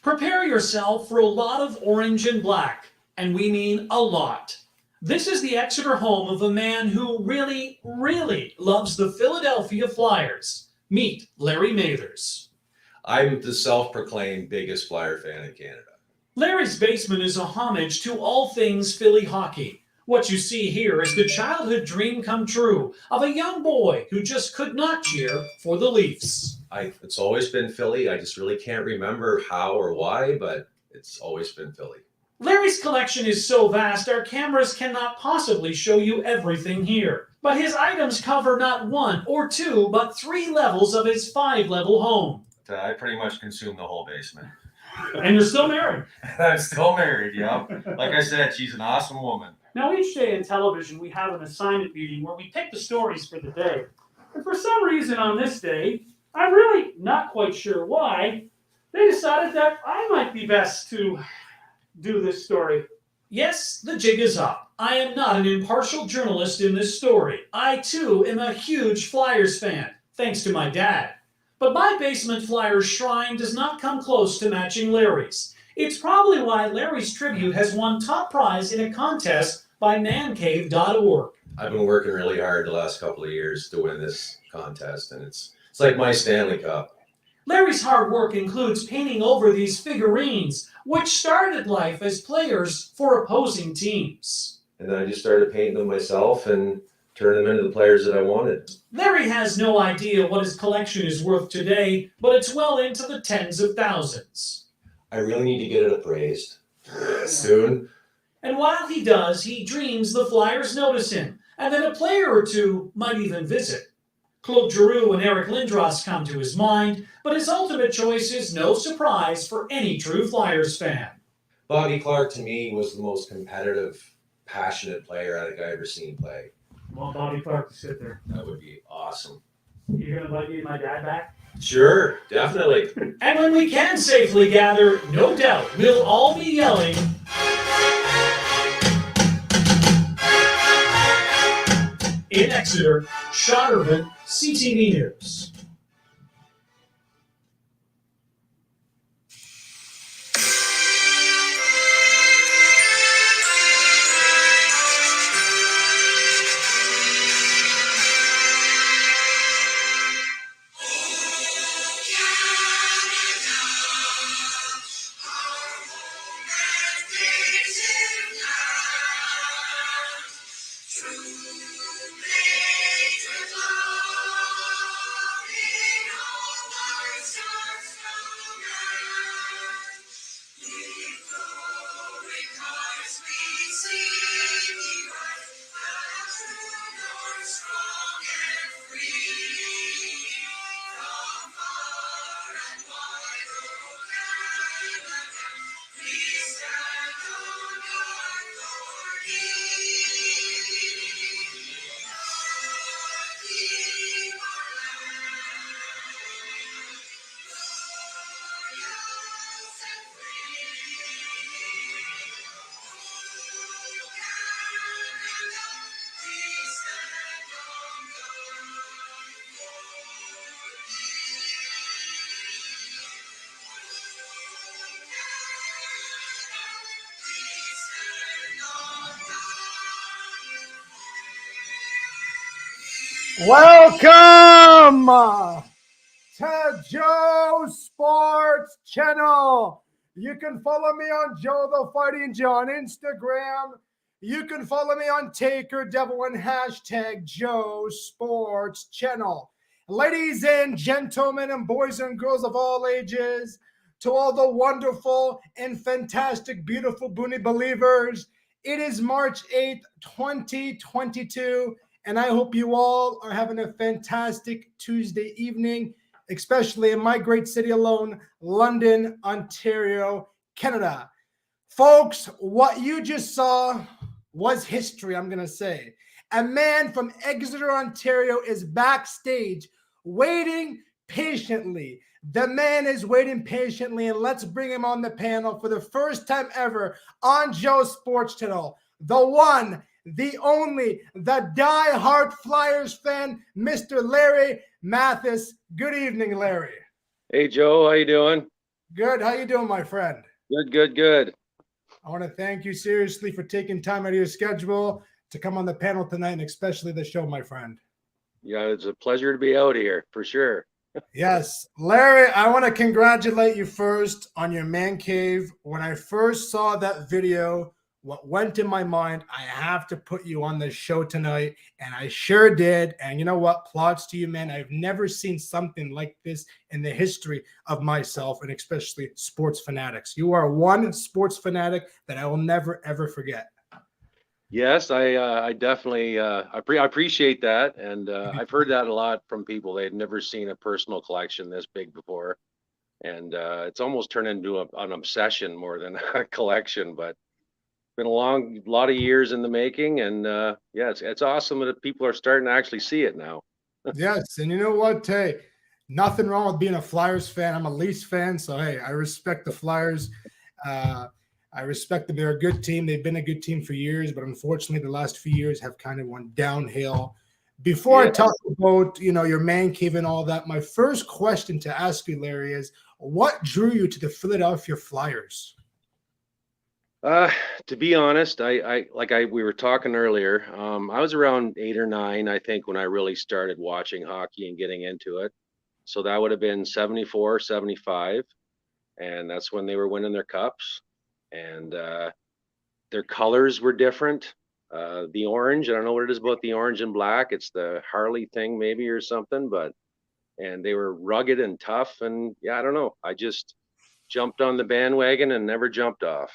Prepare yourself for a lot of orange and black, and we mean a lot. This is the Exeter home of a man who really, really loves the Philadelphia Flyers. Meet Larry Mathers. I'm the self-proclaimed biggest Flyer fan in Canada. Larry's basement is a homage to all things Philly hockey. What you see here is the childhood dream come true of a young boy who just could not cheer for the Leafs. It's always been Philly. I just really can't remember how or why, but it's always been Philly. Larry's collection is so vast, our cameras cannot possibly show you everything here. But his items cover not one or two, but 3 levels of his 5-level home. I pretty much consume the whole basement. And you're still married. I'm still married, yeah. Like I said, she's an awesome woman. Now, each day in television, we have an assignment meeting where we pick the stories for the day. And for some reason on this day, I'm really not quite sure why, they decided that I might be best to do this story. Yes, the jig is up. I am not an impartial journalist in this story. I, too, am a huge Flyers fan, thanks to my dad. But my basement Flyers shrine does not come close to matching Larry's. It's probably why Larry's tribute has won top prize in a contest by mancave.org. I've been working really hard the last couple of years to win this contest, and it's like my Stanley Cup. Larry's hard work includes painting over these figurines, which started life as players for opposing teams. And then I just started painting them myself and turning them into the players that I wanted. Larry has no idea what his collection is worth today, but it's well into the tens of thousands. I really need to get it appraised soon. And while he does, he dreams the Flyers notice him, and then a player or two might even visit. Claude Giroux and Eric Lindros come to his mind, but his ultimate choice is no surprise for any true Flyers fan. Bobby Clarke, to me, was the most competitive, passionate player I think I ever seen play. I want Bobby Clarke to sit there. That would be awesome. You're going to invite me and my dad back? Sure, definitely. And when we can safely gather, no doubt we'll all be yelling, in Exeter, Shotterman, CTV News. Welcome to Joe Sports Channel. You can follow me on Joe the Fighting Joe on Instagram. You can follow me on Taker Devil and hashtag Joe Sports Channel. Ladies and gentlemen and boys and girls of all ages, to all the wonderful and fantastic, beautiful Boonie believers, it is March 8th, 2022. And I hope you all are having a fantastic Tuesday evening, especially in my great city alone, London, Ontario, Canada. Folks, what you just saw was history, I'm going to say. A man from Exeter, Ontario is backstage waiting patiently. The man is waiting patiently, and let's bring him on the panel for the first time ever on Joe Sports Channel. The one, the only, the die-hard Flyers fan, Mr. Larry Mathers. Good evening, Larry. Hey, Joe. How you doing? Good. How you doing, my friend? Good, good, good. I want to thank you seriously for taking time out of your schedule to come on the panel tonight, and especially the show, my friend. Yeah, it's a pleasure to be out here for sure. Yes. Larry, I want to congratulate you first on your man cave. When I first saw that video, what went in my mind, I have to put you on the show tonight. And I sure did. And you know what? Plots to you, man. I've never seen something like this in the history of myself, and especially sports fanatics. You are one sports fanatic that I will never, ever forget. Yes, I definitely I appreciate that, and I've heard that a lot from people. They'd never seen a personal collection this big before, and it's almost turned into an obsession more than a collection. But been a lot of years in the making, and yeah, it's awesome that people are starting to actually see it now. Yes. And you know what? Hey, nothing wrong with being a Flyers fan. I'm a Leafs fan. So, hey, I respect the Flyers. I respect that they're a good team. They've been a good team for years, but unfortunately, the last few years have kind of went downhill. Before I talk about, your man cave and all that, my first question to ask you, Larry, is what drew you to the Philadelphia Flyers? To be honest, we were talking earlier. I was around 8 or 9, I think, when I really started watching hockey and getting into it. So that would have been 74, 75, and that's when they were winning their cups. And their colors were different. The orange, I don't know what it is about the orange and black. It's the Harley thing maybe or something, and they were rugged and tough. And yeah, I don't know. I just jumped on the bandwagon and never jumped off.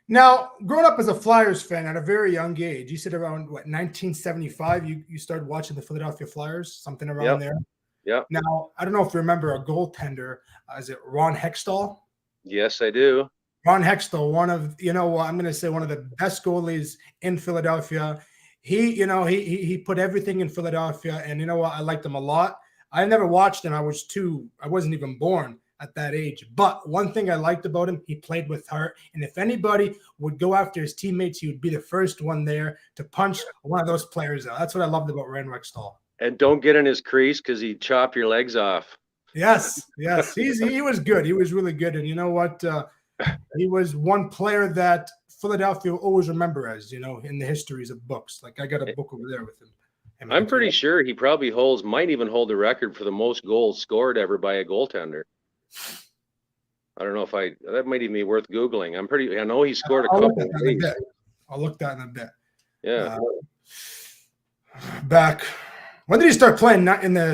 Now, growing up as a Flyers fan at a very young age, you said around 1975, you started watching the Philadelphia Flyers, something around there. Yeah. Now, I don't know if you remember a goaltender. Is it Ron Hextall? Yes, I do. Ron Hextall, one of, I'm going to say one of the best goalies in Philadelphia. He put everything in Philadelphia, and you know what? I liked him a lot. I never watched him. I wasn't even born at that age. But one thing I liked about him, he played with heart. And if anybody would go after his teammates, he would be the first one there to punch one of those players out. That's what I loved about Ron Hextall. And don't get in his crease because he'd chop your legs off. Yes. He was good. He was really good. And you know what? He was one player that Philadelphia will always remember as, in the histories of books. Like I got a book over there with him. I'm pretty sure he probably might even hold the record for the most goals scored ever by a goaltender. I don't know that might even be worth Googling. I know he scored a couple. I'll look that in a bit. Yeah. Back. When did he start playing? Not in the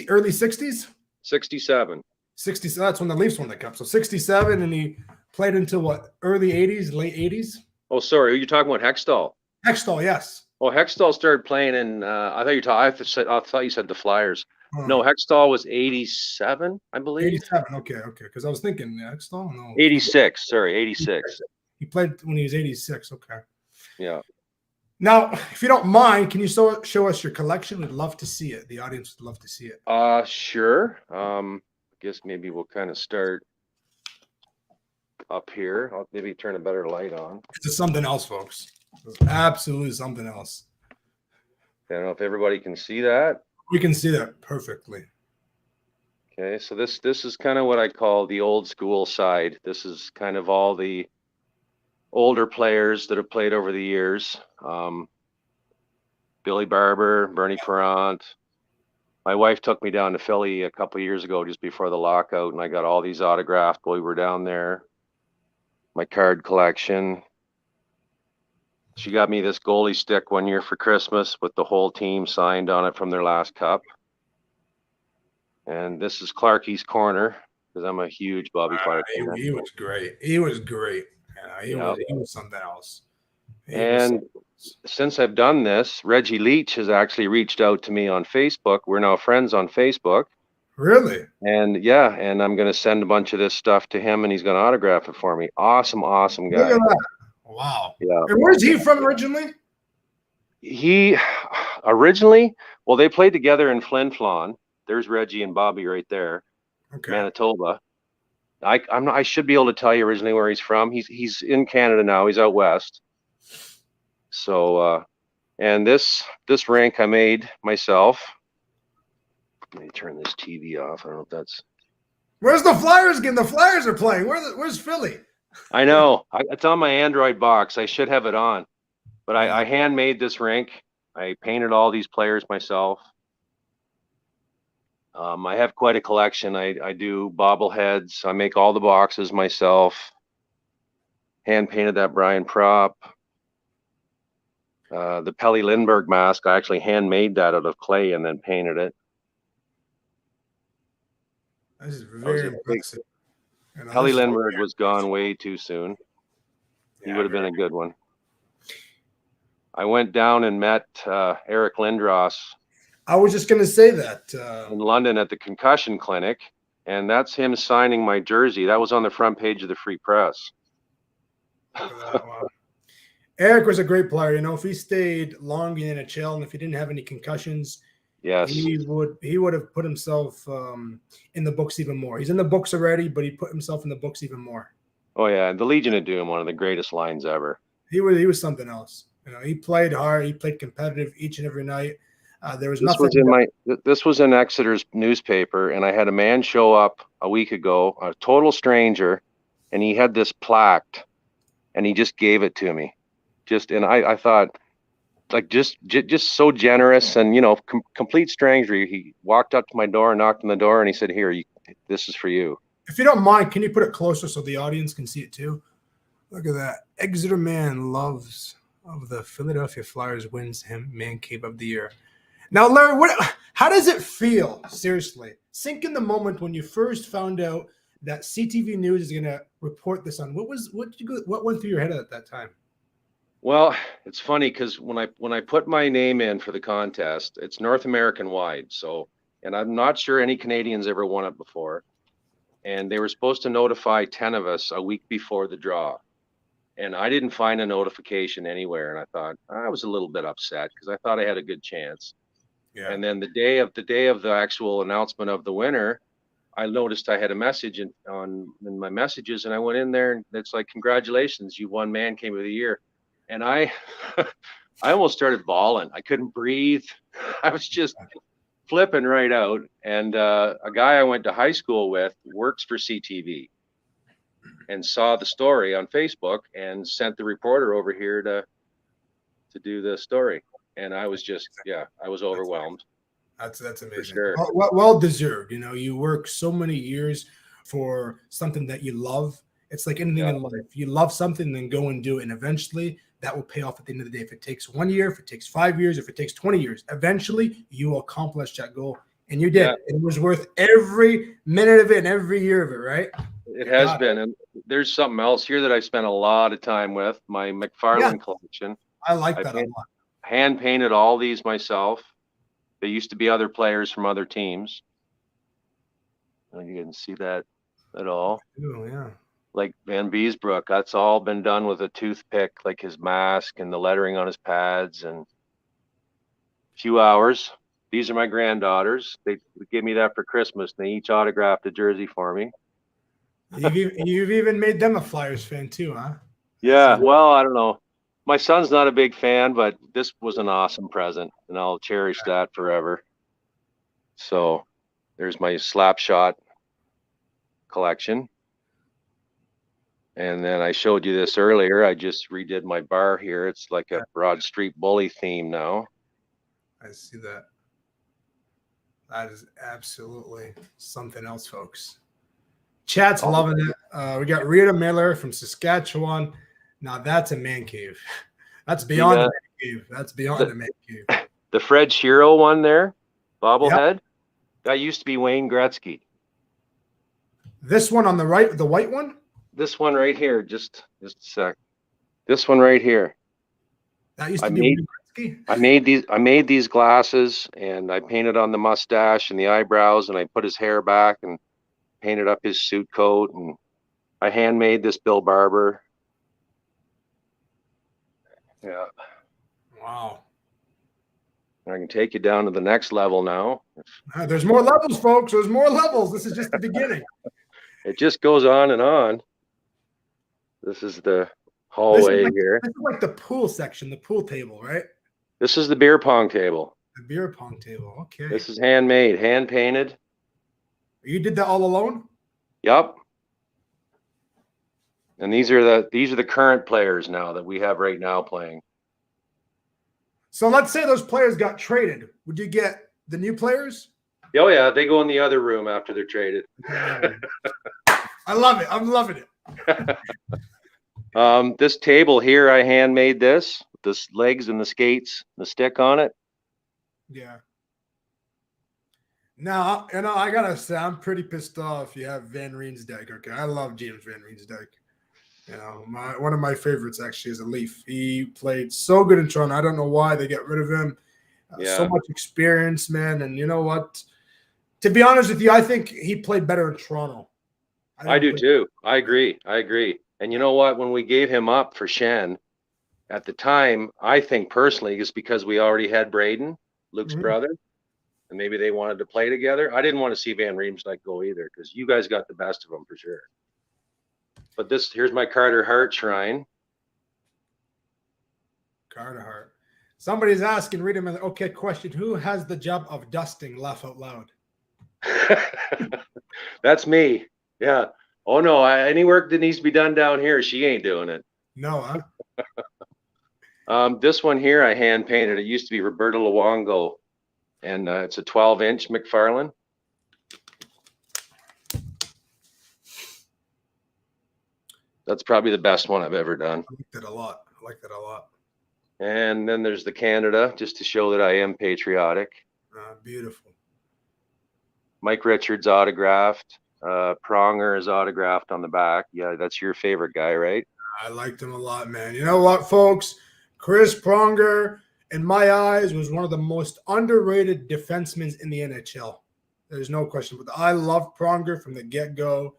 early 60s? 67. 60. So that's when the Leafs won the cup. So 67, and he played until what? Early 80s, late 80s? Oh, sorry. You're talking about Hextall. Hextall, yes. Oh, Hextall started playing in. I thought you said the Flyers. No, Hextall was 87, I believe. 87. Okay. Because I was thinking Hextall. No. 86. Sorry, 86. He played when he was 86. Okay. Yeah. Now, if you don't mind, can you show us your collection? We'd love to see it. The audience would love to see it. Sure. I guess maybe we'll kind of start up here. I'll maybe turn a better light on. It's something else, folks. It's absolutely something else. I don't know if everybody can see that. We can see that perfectly. Okay, so this is kind of what I call the old school side. This is kind of all the older players that have played over the years. Billy Barber, Bernie Parent. My wife took me down to Philly a couple of years ago just before the lockout, and I got all these autographed while we were down there. My card collection. She got me this goalie stick one year for Christmas with the whole team signed on it from their last cup. And this is Clarkie's Corner, because I'm a huge Bobby Clark fan. He was great. He was great. He was something else. Since I've done this, Reggie Leach has actually reached out to me on Facebook. We're now friends on Facebook. Really? And I'm going to send a bunch of this stuff to him, and he's going to autograph it for me. Awesome guy. Look at that. Wow. Yeah. And where's he from originally? He originally, they played together in Flin Flon. There's Reggie and Bobby right there. Okay. Manitoba. I should be able to tell you originally where he's from. He's in Canada now. He's out west. So, and this rink I made myself. Let me turn this TV off. I don't know if that's. Where's the Flyers game? The Flyers are playing. Where's Philly? I know. It's on my Android box. I should have it on. But I handmade this rink. I painted all these players myself. I have quite a collection. I do bobbleheads. I make all the boxes myself. Hand painted that Brian prop. The Pelly Lindbergh mask, I actually handmade that out of clay and then painted it. This is very impressive. Pelly Lindbergh was gone way too soon. He would have been a good one. I went down and met Eric Lindros. I was just going to say that. In London at the concussion clinic, and that's him signing my jersey. That was on the front page of the Free Press. Wow. Eric was a great player. You know, if he stayed long in the NHL and if he didn't have any concussions, yes, he would have put himself in the books even more. He's in the books already, but he put himself in the books even more. Oh yeah, the Legion of Doom, one of the greatest lines ever. He was something else. You know, he played hard. He played competitive each and every night. There was nothing. This was in Exeter's newspaper, and I had a man show up a week ago, a total stranger, and he had this plaque, and he just gave it to me. And I thought, like, just so generous, and you know, complete stranger. He walked up to my door, knocked on the door, and he said, "Here, this is for you." If you don't mind, can you put it closer so the audience can see it too? Look at that. Exeter man loves of the Philadelphia Flyers wins him Man Cave of the Year. Now, Larry, how does it feel? Seriously, sink in the moment when you first found out that CTV News is going to report this on. What went through your head at that time? Well, it's funny because when I put my name in for the contest, it's North American wide. So, and I'm not sure any Canadians ever won it before. And they were supposed to notify 10 of us a week before the draw. And I didn't find a notification anywhere. And I thought, I was a little bit upset because I thought I had a good chance. Yeah. And then the day of the actual announcement of the winner, I noticed I had a message in my messages, and I went in there and it's like, congratulations, you won Man Cave of the Year. And I almost started bawling. I couldn't breathe. I was just flipping right out. And a guy I went to high school with works for CTV and saw the story on Facebook and sent the reporter over here to do the story. And I was just, I was overwhelmed. That's amazing. For sure. Well deserved. You know, you work so many years for something that you love. It's like anything in life. You love something, then go and do it. And eventually that will pay off at the end of the day. If it takes 1 year, if it takes 5 years, if it takes 20 years, eventually you will accomplish that goal. And you did. Yeah. It was worth every minute of it and every year of it, right? It has been. And there's something else here that I spent a lot of time with, my McFarlane collection. I like that a lot. Hand painted all these myself. They used to be other players from other teams. You didn't see that at all. Oh, yeah. Like Van Beesbrook, that's all been done with a toothpick, like his mask and the lettering on his pads, and a few hours. These are my granddaughters. They gave me that for Christmas. They each autographed a jersey for me. You've even made them a Flyers fan too, huh? Yeah, well, I don't know. My son's not a big fan, but this was an awesome present, and I'll cherish that forever. So there's my Slapshot collection. And then I showed you this earlier. I just redid my bar here. It's like a Broad Street Bully theme now. I see that. That is absolutely something else, folks. Chat's loving it. We got Rita Miller from Saskatchewan. Now that's a man cave. That's beyond the man cave. That's beyond the man cave. The Fred Shiro one there, bobblehead, that used to be Wayne Gretzky. This one on the right, the white one? This one right here, just a sec. This one right here. That used to be Wayne Gretzky? I made these glasses, and I painted on the mustache and the eyebrows, and I put his hair back and painted up his suit coat, and I handmade this Bill Barber. Yeah. Wow. I can take you down to the next level now. There's more levels, folks. There's more levels. This is just the beginning. It just goes on and on. This is the hallway here. This is like the pool section, the pool table, right? This is the beer pong table. The beer pong table. Okay. This is handmade, hand painted. You did that all alone? Yep. And these are the current players now that we have right now playing. So let's say those players got traded. Would you get the new players? Oh yeah, they go in the other room after they're traded. I love it. I'm loving it. This table here, I handmade this legs and the skates, the stick on it. Yeah. Now, I gotta say, I'm pretty pissed off you have Van Riensdijk. Okay, I love James Van Riensdijk. One of my favorites actually is a Leaf. He played so good in Toronto. I don't know why they get rid of him. So much experience, man. And you know what? To be honest with you, I think he played better in Toronto. I do too. I agree. And you know what? When we gave him up for Shen, at the time, I think personally, it's because we already had Braden, Luke's brother, and maybe they wanted to play together. I didn't want to see Van Riemsdyk go either because you guys got the best of them for sure. But here's my Carter Hart shrine. Carter Hart. Somebody's asking, read him. Okay, question. Who has the job of dusting? Laugh out loud. That's me. Yeah. Oh no, any work that needs to be done down here, she ain't doing it. No, huh? This one here I hand painted. It used to be Roberto Luongo, and it's a 12-inch McFarlane. That's probably the best one I've ever done. I like that a lot. And then there's the Canada, just to show that I am patriotic. Beautiful. Mike Richards autographed. Pronger is autographed on the back. Yeah, that's your favorite guy, right? I liked him a lot, man. You know what, folks? Chris Pronger, in my eyes, was one of the most underrated defensemen in the NHL. There's no question. But I loved Pronger from the get-go.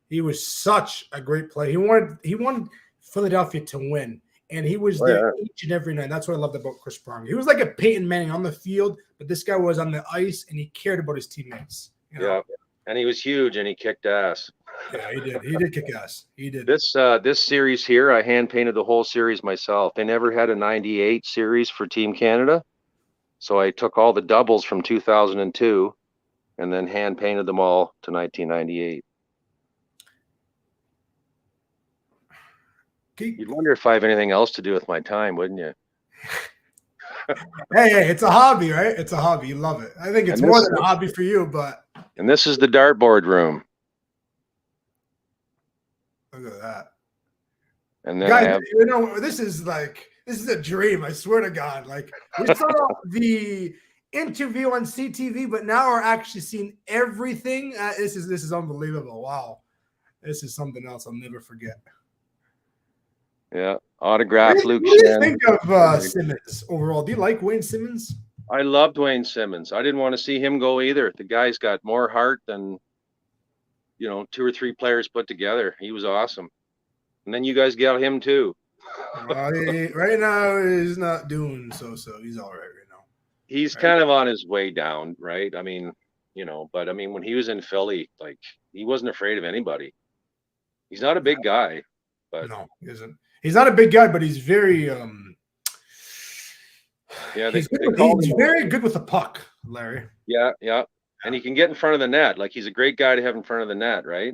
He was such a great player. He wanted Philadelphia to win, and he was there each and every night. That's what I loved about Chris Pronger. He was like a Peyton Manning on the field, but this guy was on the ice, and he cared about his teammates. Yeah, and he was huge, and he kicked ass. Yeah, he did. He did kick ass. He did. This series here, I hand painted the whole series myself. They never had a 98 series for Team Canada, so I took all the doubles from 2002 and then hand painted them all to 1998. You'd wonder if I have anything else to do with my time, wouldn't you? Hey, it's a hobby, right? It's a hobby. You love it. I think it's more than a hobby for you, but. And this is the Dartboard Room. Look at that. And then guys, this is a dream. I swear to God. Like, we saw the interview on CTV, but now we're actually seeing everything. This is unbelievable. Wow, this is something else I'll never forget. Yeah, autograph Luke. What do you think of Simmons overall? Do you like Wayne Simmons? I loved Wayne Simmons. I didn't want to see him go either. The guy's got more heart than 2 or 3 players put together. He was awesome. And then you guys got him too. Right now he's not doing so. He's all right now. He's kind of on his way down, right? I mean, but I mean, when he was in Philly, like, he wasn't afraid of anybody. He's not a big guy, but no, he isn't. He's not a big guy, but he's very he's very good with the puck, Larry. Yeah. And he can get in front of the net. Like, he's a great guy to have in front of the net, right?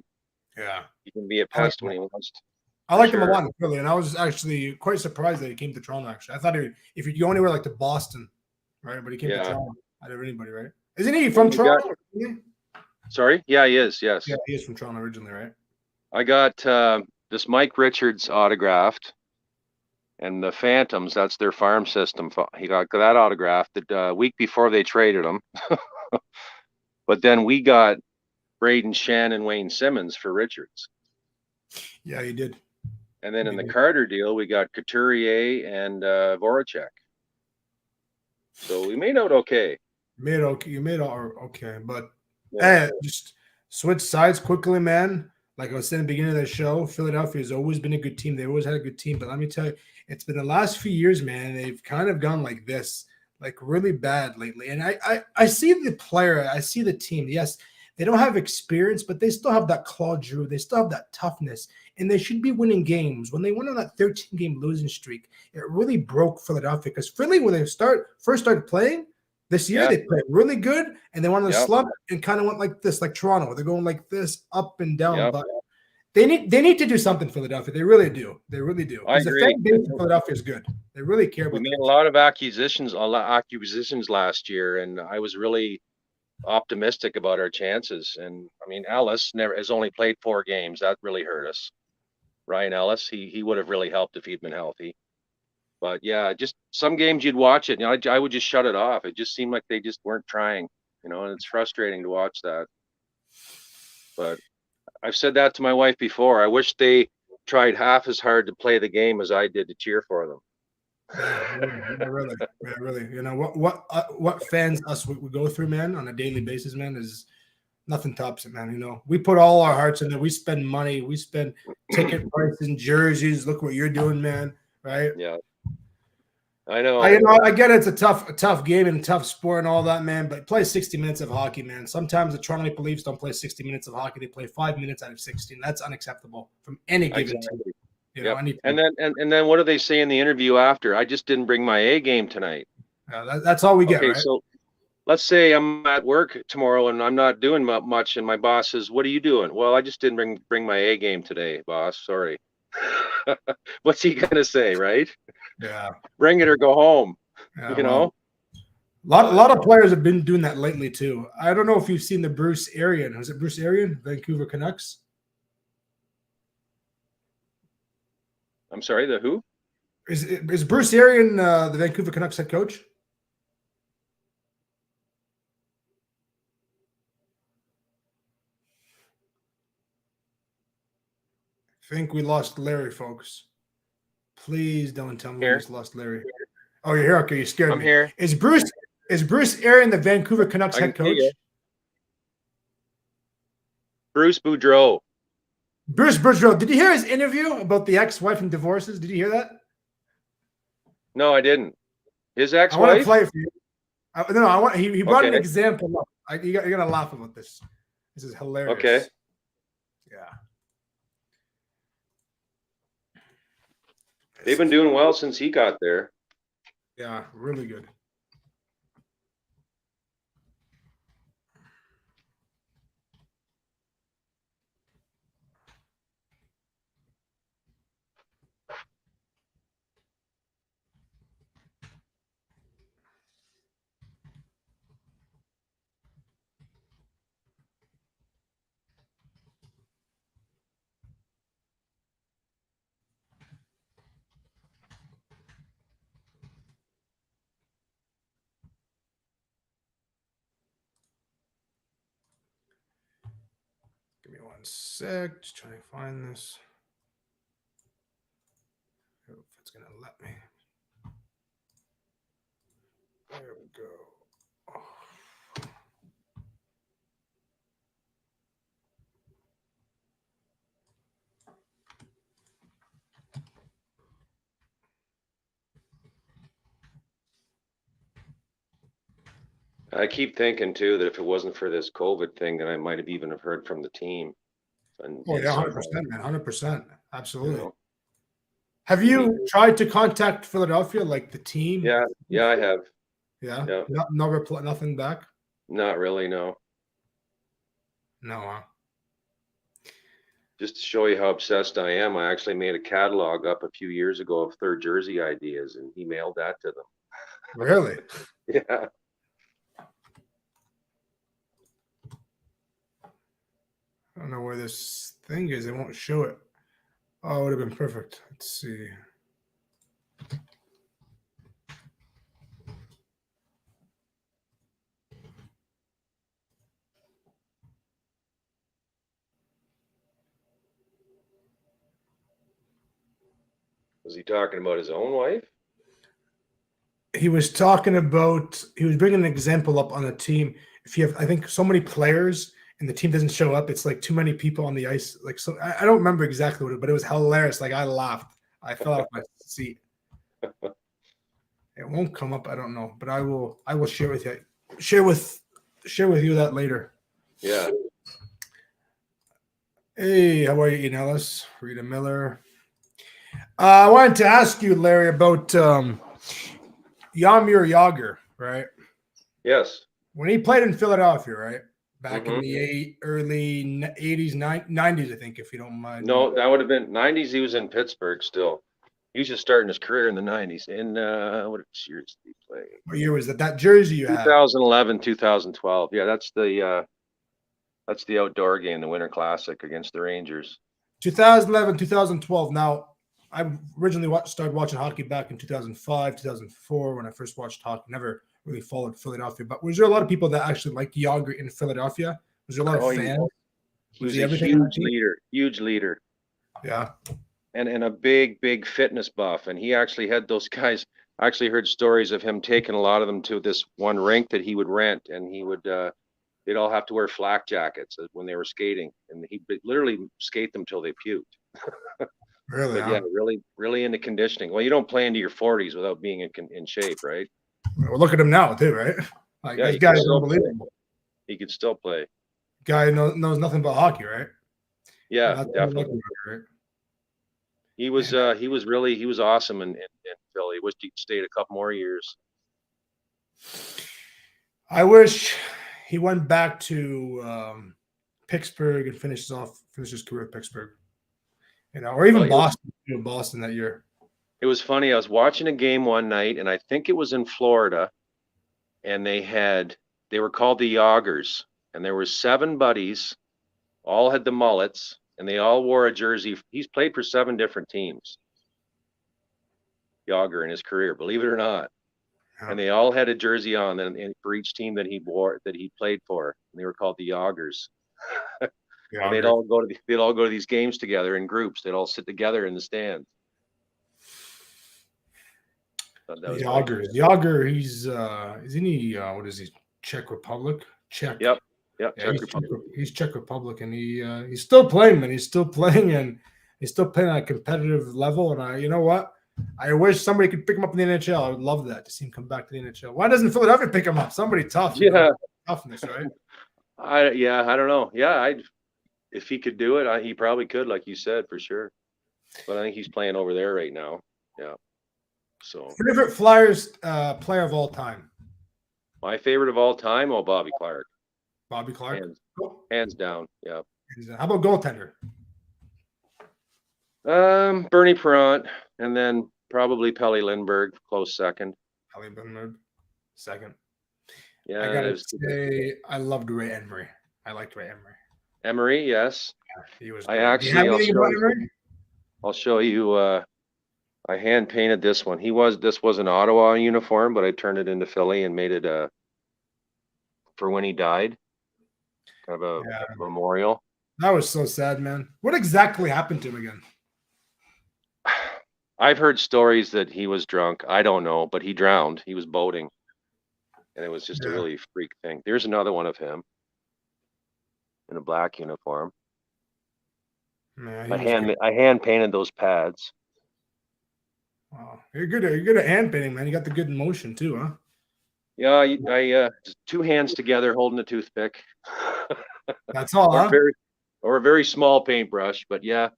Yeah. He can be a pest when he wants to. I liked him a lot in Philly, and I was actually quite surprised that he came to Toronto, actually. I thought if he'd go anywhere like to Boston, right? But he came to Toronto. Out of anybody, right? Isn't he from Toronto? Sorry? Yeah, he is, yes. Yeah, he is from Toronto originally, right? I got this Mike Richards autographed, and the Phantoms, that's their farm system. He got that autographed the week before they traded him. But then we got Braden Shen and Wayne Simmons for Richards. Yeah, he did. And then in the Carter deal, we got Couturier and Voracek. So we made out okay. You made out okay, but hey, just switch sides quickly, man. Like I was saying at the beginning of the show, Philadelphia has always been a good team. They always had a good team. But let me tell you, it's been the last few years, man. They've kind of gone like this, like really bad lately. And I see the player. I see the team. Yes, they don't have experience, but they still have that Claude Giroux. They still have that toughness. And they should be winning games. When they went on that 13-game losing streak, it really broke Philadelphia. Because Philly, when they first started playing, This year Yeah. they played really good, and they went on a Yep. slump and kind of went like this, like Toronto. They're going like this, up and down. Yep. But they need to do something, Philadelphia. They really do. They really do. I Because the agree. fan base in Philadelphia is good. They really care We about made that. a lot of acquisitions last year, and I was really optimistic about our chances. And I mean, Ellis has only played 4 games. That really hurt us. Ryan Ellis, he would have really helped if he'd been healthy. But yeah, just some games you'd watch it, I would just shut it off. It just seemed like they just weren't trying, and it's frustrating to watch that. But I've said that to my wife before. I wish they tried half as hard to play the game as I did to cheer for them. Yeah, really. Yeah, really. What fans us we go through, man, on a daily basis, man, is nothing tops it, man. We put all our hearts in there. We spend money. We spend ticket prices and jerseys. Look what you're doing, man. Right? Yeah. I know. I get it. It's a tough game and a tough sport and all that, man. But play 60 minutes of hockey, man. Sometimes the Toronto Maple Leafs don't play 60 minutes of hockey. They play 5 minutes out of 16. That's unacceptable from any given team. Yep. And then what do they say in the interview after? I just didn't bring my A game tonight. That's all we get. Okay, right? so let's say I'm at work tomorrow and I'm not doing much, and my boss says, "What are you doing?" Well, I just didn't bring my A game today, boss. Sorry. What's he gonna say, right? Yeah. Bring it or go home. Yeah, A lot of players have been doing that lately too. I don't know if you've seen the Bruce Arian. Was it Bruce Arian, Vancouver Canucks? I'm sorry, the who? Is Bruce Arian the Vancouver Canucks head coach? I think we lost Larry, folks. Please don't tell me we just lost Larry. Oh, you're here? Okay, you scared me. I'm here. Is Bruce Arian the Vancouver Canucks head coach? Bruce Boudreau. Bruce Boudreau. Did you hear his interview about the ex-wife and divorces? Did you hear that? No, I didn't. His I want to ex-wife? play it for you. He brought an example up. You're going to laugh about this. This is hilarious. Okay. Yeah. They've been doing well since he got there. Yeah, really good. Give me 1 sec. Just trying to find this. I hope it's going to let me. There we go. I keep thinking too that if it wasn't for this COVID thing, then I might have even have heard from the team. Oh yeah, 100%, man, 100%, absolutely. You know. Have you tried to contact Philadelphia, like the team? Yeah, I have. Yeah. Yeah. No reply, nothing back. Not really, no. No. Huh? Just to show you how obsessed I am, I actually made a catalog up a few years ago of third jersey ideas and emailed that to them. Really? Yeah. I don't know where this thing is. It won't show it. Oh, it would have been perfect. Let's see. Was he talking about his own wife? He was bringing an example up on a team. If you have, I think, so many players and the team doesn't show up, it's like too many people on the ice. Like, so I don't remember exactly what it, but it was hilarious. Like, I laughed. I fell off my seat. It won't come up. I don't know, but I will share with you. Share with you that later. Yeah. Hey, how are you, Ian Ellis? Rita Miller. I wanted to ask you, Larry, about Jaromir Jagr, right? Yes. When he played in Philadelphia, right? Back in Mhm. the early 80s, 90s, I think, if you don't mind. No, that would have been 90s. He was in Pittsburgh still. He was just starting his career in the 90s. In what years did he play? What year was that? That jersey you have? 2011, 2012. Yeah, that's the outdoor game, the Winter Classic against the Rangers. 2011, 2012. Now, I originally started watching hockey back in 2005, 2004 when I first watched hockey. Never really followed Philadelphia. But was there a lot of people that actually liked Yager in Philadelphia? Was there a lot of Oh, fans? he Was was he a everything on that huge leader, Yeah. and a big fitness buff. And he actually had those guys. I actually heard stories of him taking a lot of them to this one rink that he would rent, and he would. They'd all have to wear flak jackets when they were skating, and he'd literally skate them till they puked. Really? But yeah, really into conditioning. Well, you don't play into your 40s without being in shape, right? Well, look at him now, too, right? Like, Yeah, this he guy could is still play. unbelievable. He could still play. Guy knows nothing about hockey, right? Yeah, That's what I like definitely. about it, right? He was awesome in Philly. Wished he'd stayed a couple more years. I wish he went back to Pittsburgh and finished his career at Pittsburgh, or even Boston that year. It was funny. I was watching a game one night, and I think it was in Florida, and they were called the Yoggers, and there were 7 buddies, all had the mullets, and they all wore a jersey. He's played for 7 different teams, Yager, in his career, believe it or not. Yeah. And they all had a jersey on, and for each team that he played for, and they were called the Yoggers. And they'd all go to these games together in groups. They'd all sit together in the stands. Yager, he's isn't he? What is he? Czech Republic. Czech. Yep. Yeah, Czech Republic. he's Czech Republic, and he's still playing, man. He's still playing, and he's still playing at a competitive level. And you know what? I wish somebody could pick him up in the NHL. I would love that to see him come back to the NHL. Why doesn't Philadelphia pick him up? Somebody tough. Yeah. Toughness, right? I don't know. Yeah, if he could do it, he probably could, like you said, for sure. But I think he's playing over there right now. Yeah. So Favorite Flyers player of all time? my favorite of all time, Bobby Clark. Bobby Clark. Hands down. Yeah. How about goaltender? Bernie Perrant, and then probably Pelle Lindbergh, close second. Pelle Lindbergh, second. Yeah. I gotta say, I loved Ray Emery. I liked Ray Emery. Emery, yes. Yeah, he was. I'll show you. I hand painted this one. This was an Ottawa uniform, but I turned it into Philly and made it for when he died, kind of a memorial. That was so sad, man. What exactly happened to him again? I've heard stories that he was drunk. I don't know, but he drowned. He was boating, and it was just a really freak thing. There's another one of him in a black uniform. Man, I hand painted those pads. Wow, you're good at hand painting, man. You got the good motion too, huh? Yeah, I just 2 hands together holding a toothpick. That's all, huh? Or a very small paintbrush, but yeah.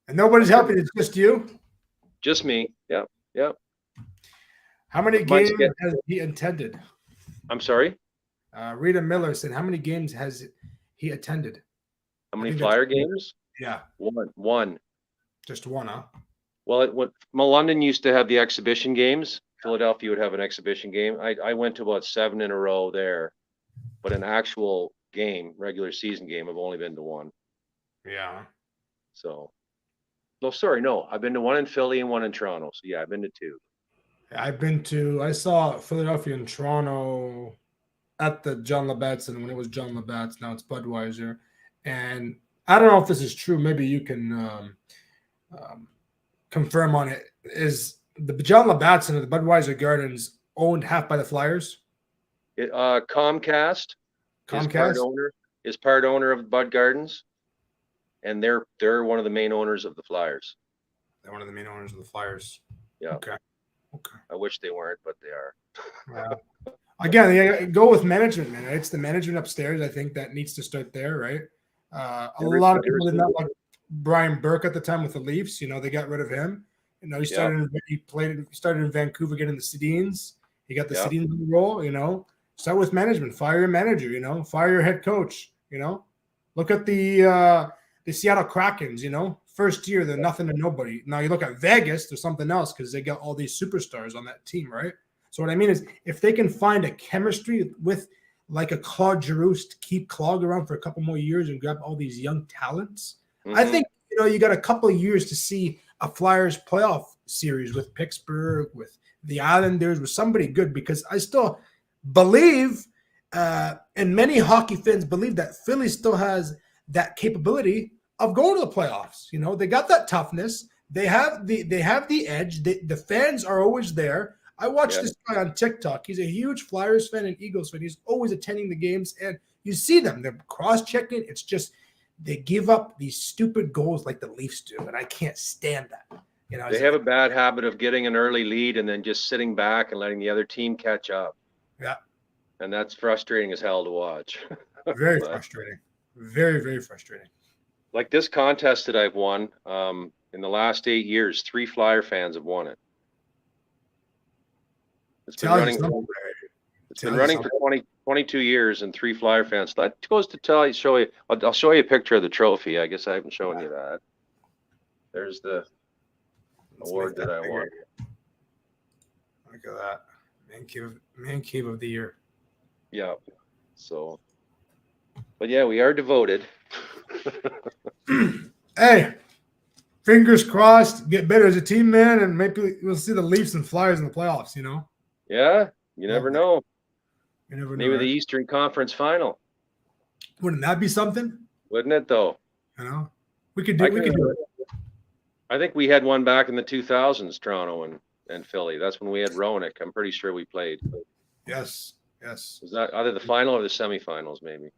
And nobody's helping. It's just you. Just me. Yep. How many games has he attended? I'm sorry? Rita Miller said, how many games has he attended? How many Flyer games? Yeah. One. Just one, huh? Well, when London used to have the exhibition games, Philadelphia would have an exhibition game. I went to about 7 in a row there, but an actual game, regular season game, I've only been to 1. Yeah. So, no, sorry, no. I've been to 1 in Philly and 1 in Toronto. So yeah, I've been to 2. I saw Philadelphia and Toronto at the John Labatt's, and when it was John Labatt's, now it's Budweiser. And I don't know if this is true. Maybe you can confirm on it. Is the John Labatt's and the Budweiser Gardens owned half by the Flyers? Comcast is part owner of Bud Gardens, and they're one of the main owners of the Flyers. They're one of the main owners of the Flyers. Yeah. Okay. I wish they weren't, but they are. Yeah. Again, go with management, man. It's the management upstairs. I think that needs to start there, right? A lot of people did not like Brian Burke at the time with the Leafs. They got rid of him. He started in Vancouver getting the Sedins. He got the Sedins role, Start with management. Fire your manager. Fire your head coach. Look at the Seattle Krakens. First year they're nothing to nobody. Now you look at Vegas, there's something else because they got all these superstars on that team, right? So what I mean is, if they can find a chemistry with like a Claude Giroux to keep Claude around for a couple more years and grab all these young talents, I think you got a couple of years to see a Flyers playoff series with Pittsburgh, with the Islanders, with somebody good, because I still believe, and many hockey fans believe, that Philly still has that capability of going to the playoffs. They got that toughness. They have the edge. The fans are always there. I watched this guy on TikTok. He's a huge Flyers fan and Eagles fan. He's always attending the games, and you see them. They're cross-checking. It's just they give up these stupid goals like the Leafs do, and I can't stand that. They have a bad habit of getting an early lead and then just sitting back and letting the other team catch up. Yeah. And that's frustrating as hell to watch. Very frustrating. Very, very frustrating. Like this contest that I've won, in the last 8 years, 3 Flyer fans have won it. It's been running for 22 years, and 3 Flyer fans. That goes to show you. I'll show you a picture of the trophy. I guess I haven't shown you that. There's the award that I won. Look at that. Man cave of the year. Yeah. So, but yeah, we are devoted. Hey, fingers crossed, get better as a team, man, and maybe we'll see the Leafs and Flyers in the playoffs, Yeah, you never know. You never know. Maybe the Eastern Conference Final. Wouldn't that be something? Wouldn't it, though? We could do it. I think we had one back in the 2000s, Toronto and Philly. That's when we had Roenick. I'm pretty sure we played. Yes. Was that either the final or the semifinals, maybe?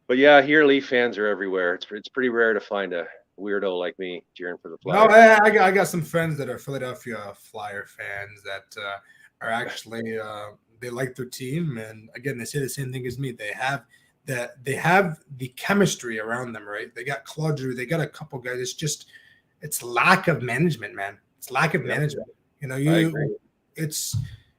But yeah, here Leaf fans are everywhere. It's pretty rare to find a weirdo like me cheering for the Flyers. No, I got some friends that are Philadelphia Flyer fans that are actually they like their team, and again, they say the same thing as me. They have the chemistry around them, right? They got Claude Giroux, they got a couple guys. It's lack of management, man. It's lack of management. It's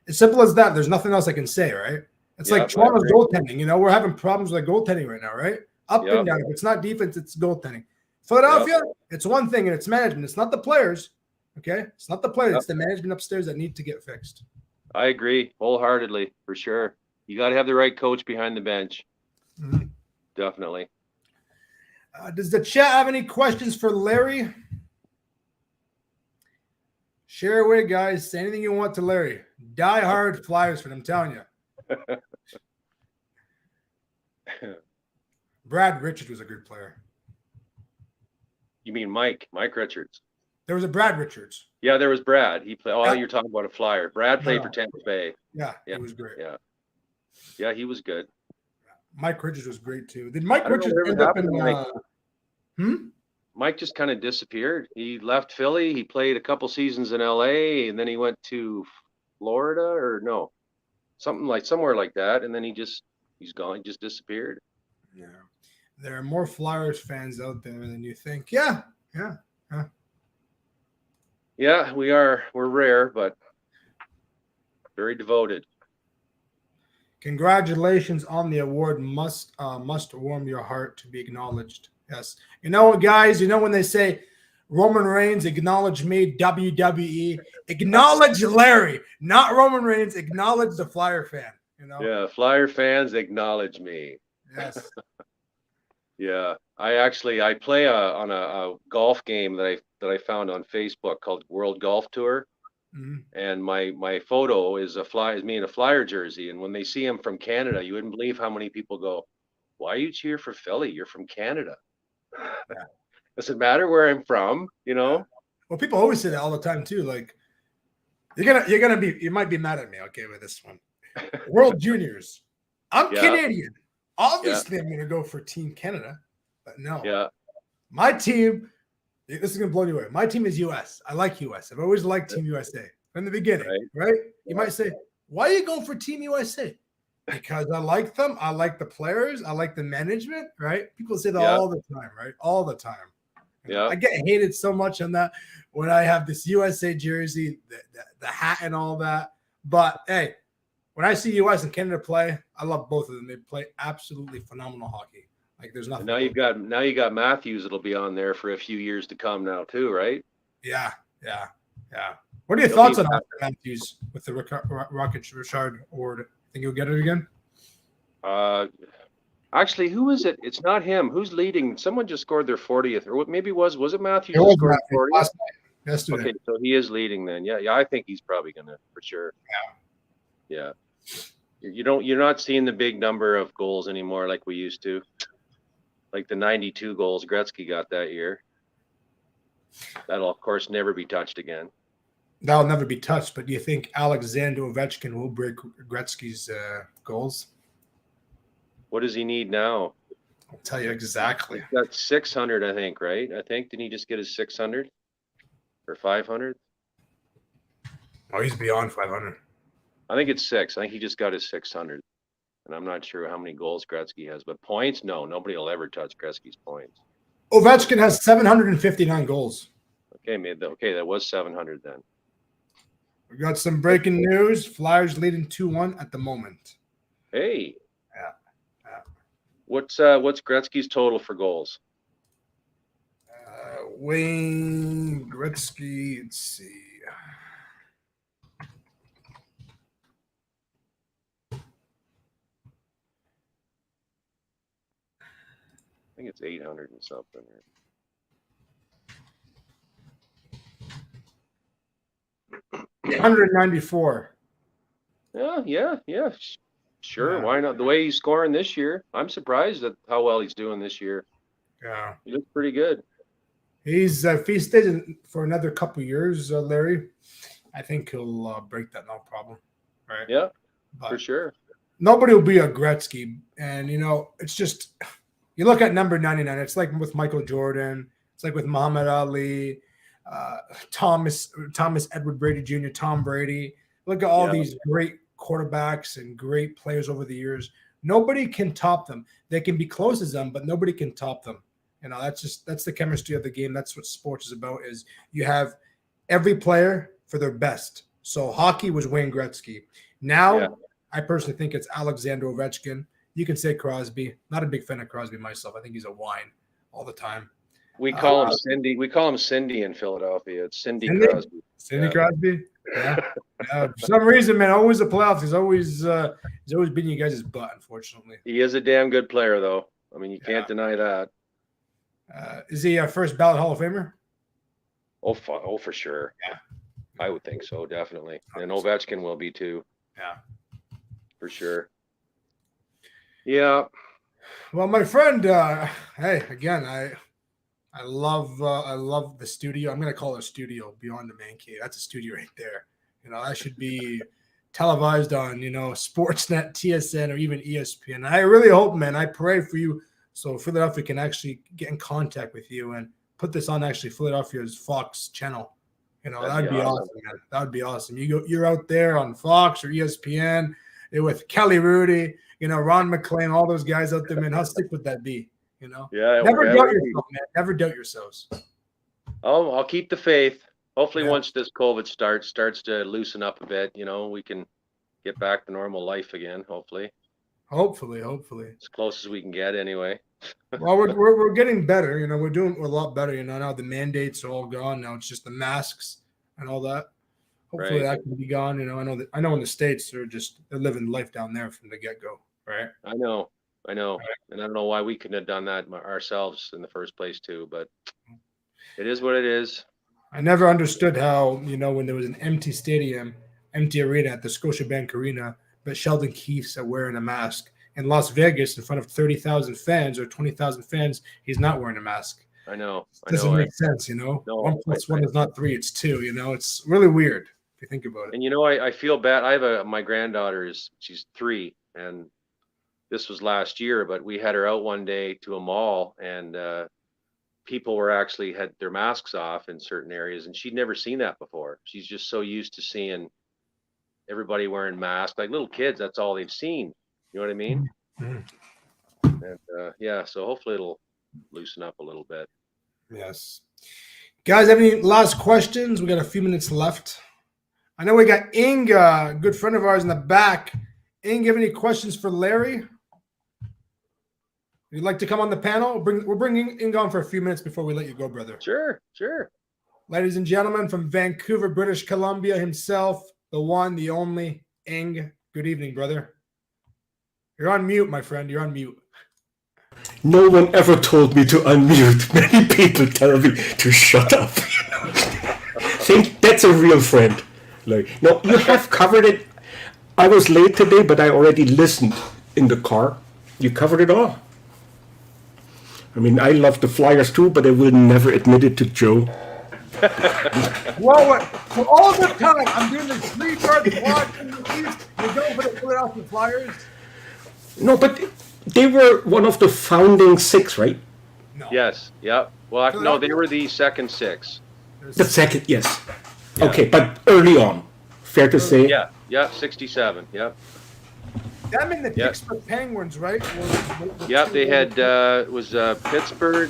as simple as that. There's nothing else I can say, right? It's like Toronto's goaltending. We're having problems with goaltending right now, right? Up and down. If it's not defense, it's goaltending. Philadelphia, it's one thing, and it's management. It's not the players, okay? It's not the players. It's the management upstairs that need to get fixed. I agree wholeheartedly, for sure. You got to have the right coach behind the bench. Mm-hmm. Definitely. Does the chat have any questions for Larry? Share away, guys. Say anything you want to Larry. Die hard Flyers fan, I'm telling you. Brad Richards was a good player. You mean Mike Richards? There was a Brad Richards. Yeah, there was Brad. He played. Oh, you're talking about a Flyer. Brad played for Tampa Bay. Yeah, he was great. Yeah, he was good. Mike Richards was great too. Did Mike Richards end up in? Mike just kind of disappeared. He left Philly. He played a couple seasons in LA, and then he went to Florida, or no, somewhere like that. And then he's gone. He just disappeared. Yeah, there are more Flyers fans out there than you think. Yeah. Yeah, we are. We're rare, but very devoted. Congratulations on the award. Must warm your heart to be acknowledged. Yes. You know what, guys? When they say Roman Reigns, acknowledge me, WWE, acknowledge Larry, not Roman Reigns, acknowledge the Flyer fan. Yeah, Flyer fans, acknowledge me. Yes. Yeah, I play on a golf game that I found on Facebook called World Golf Tour. Mm-hmm. And my photo is me in a Flyer jersey. And when they see him from Canada, you wouldn't believe how many people go, "Why you cheer for Philly? You're from Canada." Yeah. Doesn't matter where I'm from, Well, people always say that all the time too. Like, you might be mad at me, okay, with this one. World Juniors. I'm Canadian. Obviously, I'm gonna go for Team Canada, but no. Yeah. My team. This is going to blow you away. My team is U.S. I like U.S. I've always liked Team USA from the beginning, right? You might say, why are you going for Team USA? Because I like them. I like the players. I like the management, right? People say that all the time, right? All the time. Yeah. I get hated so much on that when I have this USA jersey, the hat and all that. But, hey, when I see U.S. and Canada play, I love both of them. They play absolutely phenomenal hockey. Like there's nothing. And now you got Matthews that'll be on there for a few years to come now too, right? Yeah. What are your He'll thoughts be on back. Austin Matthews with the Rocket Richard Award? Think he'll get it again? Actually, who is it? It's not him. Who's leading? Someone just scored their 40th, or maybe was it Matthews It who was scored Matthews 40th? last night, yesterday. Okay, so he is leading then. Yeah, I think he's probably gonna for sure. Yeah. You're not seeing the big number of goals anymore like we used to. Like the 92 goals Gretzky got that year. That'll of course never be touched again. That'll never be touched. But do you think Alexander Ovechkin will break Gretzky's goals? What does he need now? I'll tell you exactly. He's got 600, I think, right? Didn't he just get his 600 or 500? Oh, he's beyond 500. I think it's 6. I think he just got his 600. And I'm not sure how many goals Gretzky has, but points, no, nobody will ever touch Gretzky's points. Ovechkin has 759 goals. Okay, that was 700 then. We got some breaking news. Flyers leading 2-1 at the moment. Hey. Yeah. What's Gretzky's total for goals? Wayne Gretzky, let's see. I think it's 800 and something. 194. Yeah. Sure, Yeah. why not? The way he's scoring this year, I'm surprised at how well he's doing this year. Yeah. He looks pretty good. He's if he stays in for another couple years, Larry, I think he'll break that no problem. Right? Yeah, But for sure. nobody will be a Gretzky, and it's just you look at number 99. It's like with Michael Jordan. It's like with Muhammad Ali, Thomas Edward Brady Jr., Tom Brady. Look at all these great quarterbacks and great players over the years. Nobody can top them. They can be close as them, but nobody can top them. That's the chemistry of the game. That's what sports is about. Is you have every player for their best. So hockey was Wayne Gretzky. Now, I personally think it's Alexander Ovechkin. You can say Crosby. Not a big fan of Crosby myself. I think he's a whine all the time. We call him Cindy. We call him Cindy in Philadelphia. It's Cindy Crosby. Cindy Crosby. Yeah. For some reason, man, always the playoffs. He's always beating you guys' butt. Unfortunately, he is a damn good player, though. I mean, you can't deny that. Is he a first ballot Hall of Famer? Oh, for sure. Yeah, I would think so, definitely. And Ovechkin will be too. Yeah, for sure. Yeah. Well, my friend, hey, again, I love the studio. I'm gonna call it a studio beyond the man cave. That's a studio right there. That should be televised on Sportsnet, TSN, or even ESPN. I really hope, man. I pray for you so Philadelphia can actually get in contact with you and put this on actually Philadelphia's Fox channel. That'd be awesome, man. That would be awesome. You're out there on Fox or ESPN with Kelly Rudy, Ron McClain, all those guys out there, man. How sick would that be? Yeah. Never doubt yourself, man. Never doubt yourselves. Oh, I'll keep the faith. Hopefully, once this COVID starts to loosen up a bit, we can get back to normal life again. Hopefully, as close as we can get, anyway. Well, we're getting better. We're doing a lot better. Now the mandates are all gone. Now it's just the masks and all that. Hopefully that can be gone. I know in the States they're living life down there from the get go. Right. I know. And I don't know why we couldn't have done that ourselves in the first place too, but it is what it is. I never understood how, when there was an empty stadium, empty arena at the Scotiabank Arena, but Sheldon Keefe's wearing a mask. In Las Vegas, in front of 30,000 fans or 20,000 fans, he's not wearing a mask. I know. It doesn't make sense, No, 1 + 1 is not 3, it's 2, It's really weird if you think about it. And I feel bad. I have my granddaughter she's 3, and this was last year, but we had her out one day to a mall, and people were actually had their masks off in certain areas, and she'd never seen that before. She's just so used to seeing everybody wearing masks, like little kids. That's all they've seen. You know what I mean? Mm-hmm. And so hopefully it'll loosen up a little bit. Yes. Guys, have any last questions? We got a few minutes left. I know we got Inga, a good friend of ours in the back. Ing, you have any questions for Larry? You'd like to come on the panel? We're bringing Ing on for a few minutes before we let you go, brother. Sure. Ladies and gentlemen, from Vancouver, British Columbia himself, the one, the only, Ing. Good evening, brother. You're on mute, my friend. You're on mute. No one ever told me to unmute. Many people tell me to shut up. Think that's a real friend. Like, no, you have covered it. I was late today, but I already listened in the car. You covered it all. I mean, I love the Flyers too, but I will never admit it to Joe. Well, for all the time, I'm doing this 3-card watch in the East. You're going for the Philadelphia Flyers? No, but they were one of the founding 6, right? No. Yes. Yep. Well, no, they were the second 6. The second, yes. Yeah. Okay, but early on. Fair to say? Yeah, 67. Yep. Them and the Pittsburgh Penguins, right? Yep, they had it was Pittsburgh,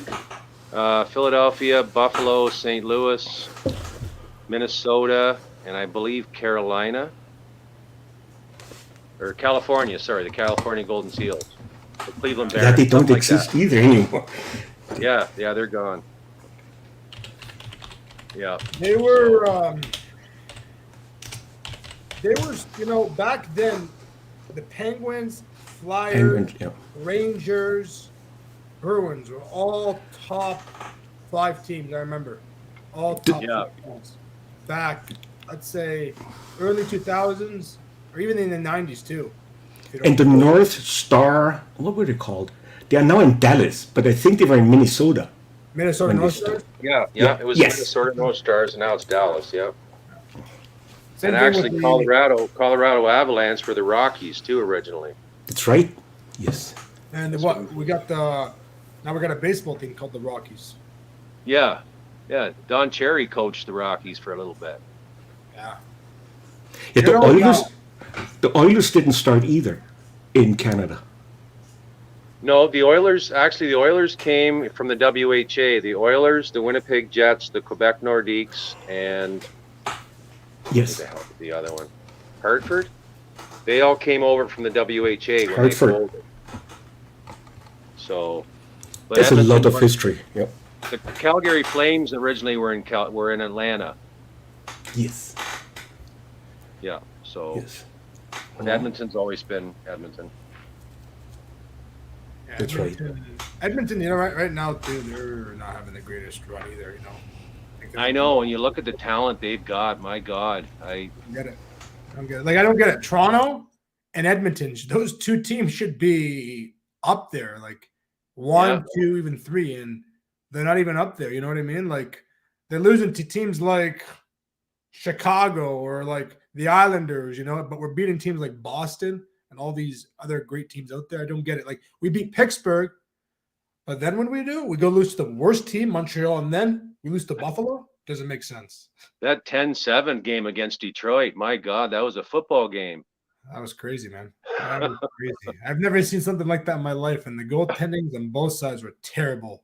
Philadelphia, Buffalo, St. Louis, Minnesota, and I believe Carolina. Or California, sorry, the California Golden Seals. The Cleveland Barons. Yeah, they don't something like exist that. either anymore. Yeah, they're gone. Yeah. They were, back then, the Penguins, Flyers, Yeah. Rangers, Bruins were all top 5 teams, I remember. All top 5 teams. Back, let's say, early 2000s, or even in the 90s, too. And the North Star, what were they called? They are now in Dallas, but I think they were in Minnesota. Minnesota when they North Stars? Yeah, it was Yes. Minnesota North Stars, and now it's Dallas, yeah. Same And thing actually, with Colorado Avalanche were the Rockies, too, originally. That's right. Yes. And what we got now we got a baseball team called the Rockies. Yeah. Don Cherry coached the Rockies for a little bit. Yeah. Yeah, You know, the Oilers didn't start either in Canada. No, the Oilers came from the WHA. The Oilers, the Winnipeg Jets, the Quebec Nordiques, and Yes. who the hell was the other one? Hartford? They all came over from the WHA when Hartford. they folded. So, but There's a lot Edmonton of history. Yep. The Calgary Flames originally were in Atlanta. Yes. Yeah. So, Yes. but Edmonton's always been Edmonton. Yeah, That's right. Edmonton, right now, dude, they're not having the greatest run either, I know. When you look at the talent they've got, my God, I don't get it. I don't get it. Toronto and Edmonton, those 2 teams should be up there, like 1, 2, even 3, and they're not even up there. You know what I mean? Like they're losing to teams like Chicago or like the Islanders, but we're beating teams like Boston and all these other great teams out there. I don't get it. Like we beat Pittsburgh, but then when we do, we go lose to the worst team, Montreal, and then we lose to Buffalo. Doesn't make sense. that 10-7 game against Detroit, my God, that was a football game. That was crazy, man. That was crazy. I've never seen something like that in my life. And the goaltendings on both sides were terrible.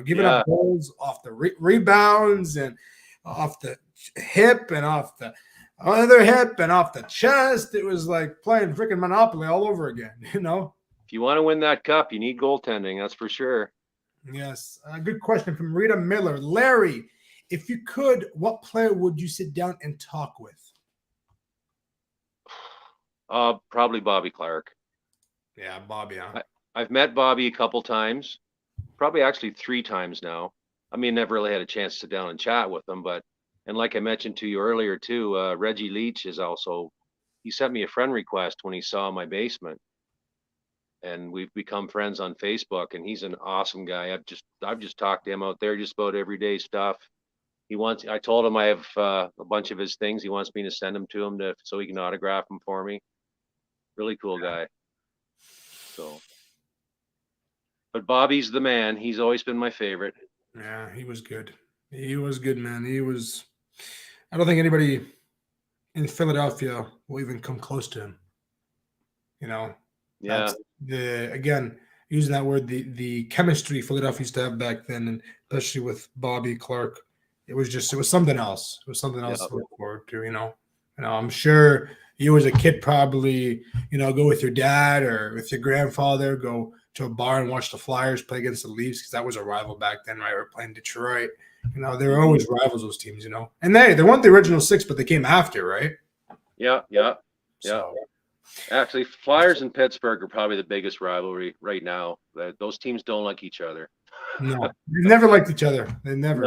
Giving up goals off the rebounds and off the hip and off the other hip and off the chest. It was like playing freaking Monopoly all over again, If you want to win that cup, you need goaltending, that's for sure. Yes. A good question from Rita Miller. Larry, if you could, what player would you sit down and talk with? Probably Bobby Clark. Yeah, Bobby. Huh? I've met Bobby a couple times, probably actually 3 times now. I mean, never really had a chance to sit down and chat with him, and like I mentioned to you earlier too, Reggie Leach he sent me a friend request when he saw my basement, and we've become friends on Facebook, and he's an awesome guy. I've just talked to him out there just about everyday stuff. I told him I have a bunch of his things. He wants me to send them to him so he can autograph them for me. Really cool guy. So, but Bobby's the man. He's always been my favorite. Yeah, he was good. He was good, man. I don't think anybody in Philadelphia will even come close to him. Yeah. Again, using that word, the chemistry Philadelphia used to have back then, and especially with Bobby Clark, it was something else. It was something else to look forward to. I'm sure you as a kid probably, go with your dad or with your grandfather, go to a bar and watch the Flyers play against the Leafs because that was a rival back then, right? We're playing Detroit. They were always rivals, those teams, And they weren't the original six, but they came after, right? Yeah. So, Actually, Flyers and Pittsburgh are probably the biggest rivalry right now. Those teams don't like each other. no, they never liked each other. They never.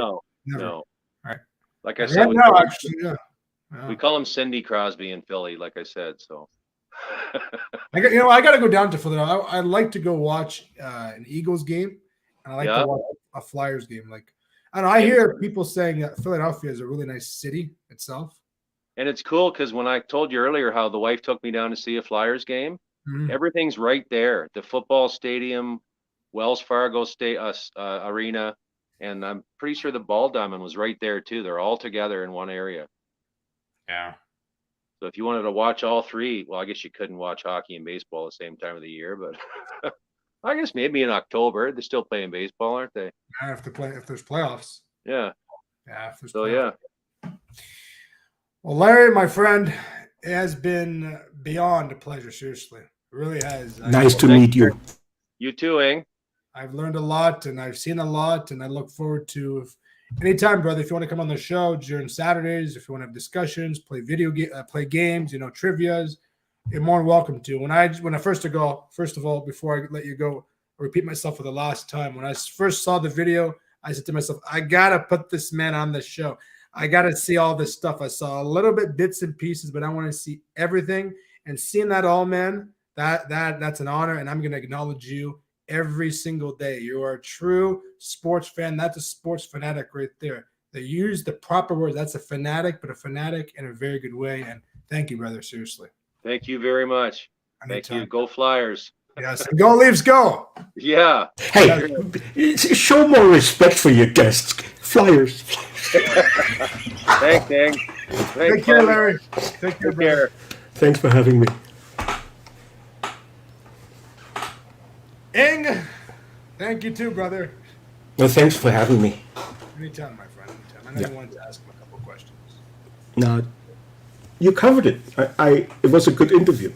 No. Right. Like I Right said, now, actually, yeah. we call him Cindy Crosby in Philly, like I said. So I got to go down to Philadelphia. I like to go watch an Eagles game, and I like to watch a Flyers game. Like, I don't know. I hear people saying that Philadelphia is a really nice city itself. And it's cool because when I told you earlier how the wife took me down to see a Flyers game, everything's right there. The football stadium, Wells Fargo State Arena, and I'm pretty sure the Ball Diamond was right there too. They're all together in one area. Yeah. So if you wanted to watch all three, well, I guess you couldn't watch hockey and baseball at the same time of the year, but I guess maybe in October they're still playing baseball, aren't they? I have to play if there's playoffs. Yeah. Yeah. If there's so playoffs. yeah. Well, Larry, my friend, it has been beyond a pleasure. Seriously, it really has. Nice to meet you. You too, Ing. I've learned a lot and I've seen a lot, and I look forward to anytime, brother. If you want to come on the show during Saturdays, if you want to have discussions, play play games, trivias, you're more than welcome to. When I first of all, before I let you go, I'll repeat myself for the last time. When I first saw the video, I said to myself, I gotta put this man on the show. I got to see all this stuff. I saw a little bit bits and pieces, but I want to see everything. And seeing that all, man, that's an honor. And I'm going to acknowledge you every single day. You are a true sports fan. That's a sports fanatic right there. They use the proper words. That's a fanatic, but a fanatic in a very good way. And thank you, brother. Seriously. Thank you very much. Thank you. Go Flyers. Yes. And go Leafs, go. Yeah. Hey, show more respect for your guests. Flyers. Thanks, Ing. Take care, Larry. Take care. Thanks for having me. Ing, thank you too, brother. Well, thanks for having me. Anytime, my friend. Anytime. I know you wanted to ask him a couple questions. No, you covered it. It was a good interview.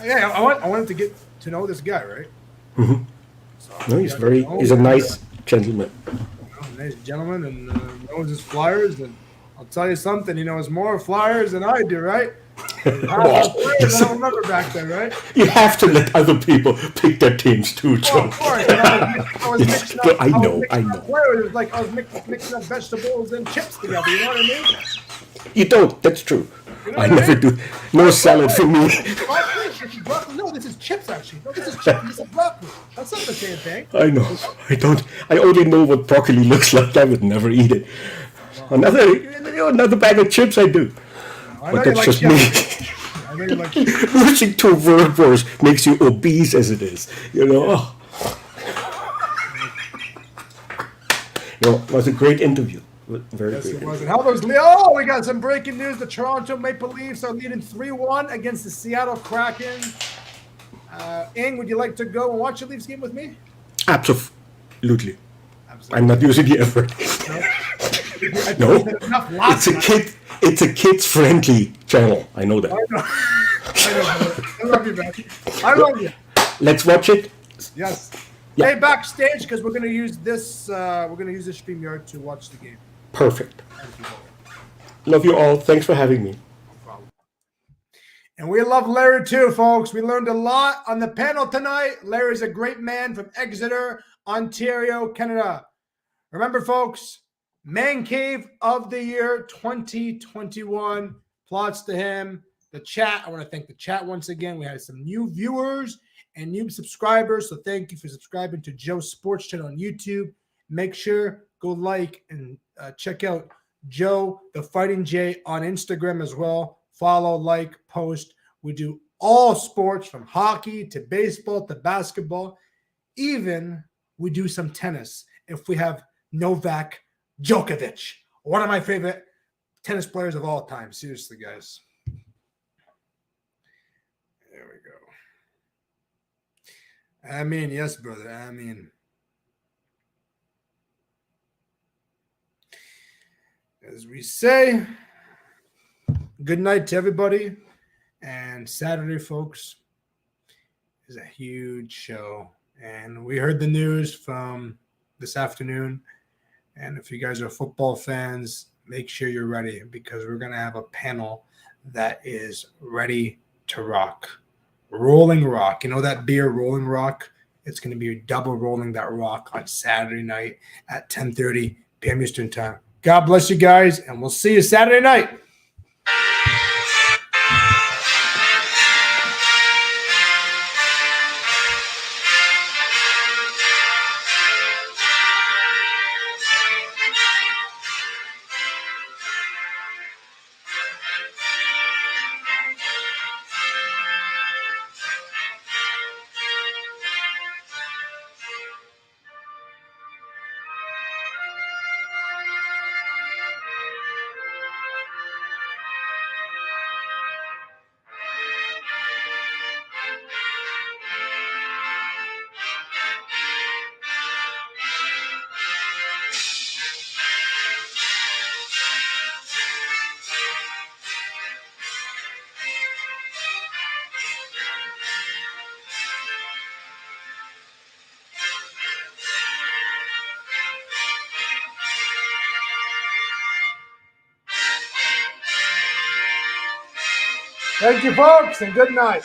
Yeah, I wanted to get to know this guy, right? Mm-hmm. So, no, he's a nice gentleman. Nice gentleman, and knows his Flyers. And I'll tell you something, he knows more Flyers than I do, right? I don't remember back then, right? You have to let other people pick their teams too, Joe. Of course. I was mixing up. I know. It was like I was mixing up vegetables and chips together. You know what I mean? You don't. That's true. You know I never do. No salad for me. No, this is chips, actually. No, this is chips. This is broccoli. That's not the same thing. I know. I don't. I only know what broccoli looks like. I would never eat it. Another bag of chips, I do. But that's just me. I know you like chips. Reaching to word wars makes you obese as it is. It was a great interview. Very yes, great. It was. And how those? Oh, we got some breaking news. The Toronto Maple Leafs are leading 3-1 against the Seattle Kraken. Ing, would you like to go and watch a Leafs game with me? Absolutely. I'm not using the effort. No, it's a kids-friendly channel. I know that. I know. I love you, man. I love you. Let's watch it. Yes. Yeah. Hey, backstage, because we're gonna use this. We're gonna use this StreamYard to watch the game. Perfect. Love you all. Thanks for having me. No problem. And we love Larry too, folks. We learned a lot on the panel tonight. Larry's a great man from Exeter, Ontario, Canada. Remember, folks, Man Cave of the Year 2021. Plots to him. The chat. I want to thank the chat once again. We had some new viewers and new subscribers. So thank you for subscribing to Joe's Sports Channel on YouTube. Make sure go like and check out Joe the Fighting J on Instagram as well. Follow, like, post. We do all sports from hockey to baseball to basketball. Even we do some tennis if we have Novak Djokovic, one of my favorite tennis players of all time. Seriously, guys. There we go. I mean, yes, brother. I mean, as we say, good night to everybody. And Saturday, folks, is a huge show. And we heard the news from this afternoon. And if you guys are football fans, make sure you're ready because we're going to have a panel that is ready to rock. Rolling Rock. You know that beer, Rolling Rock? It's going to be double rolling that rock on Saturday night at 10:30 p.m. Eastern Time. God bless you guys, and we'll see you Saturday night. Thank you, folks, and good night.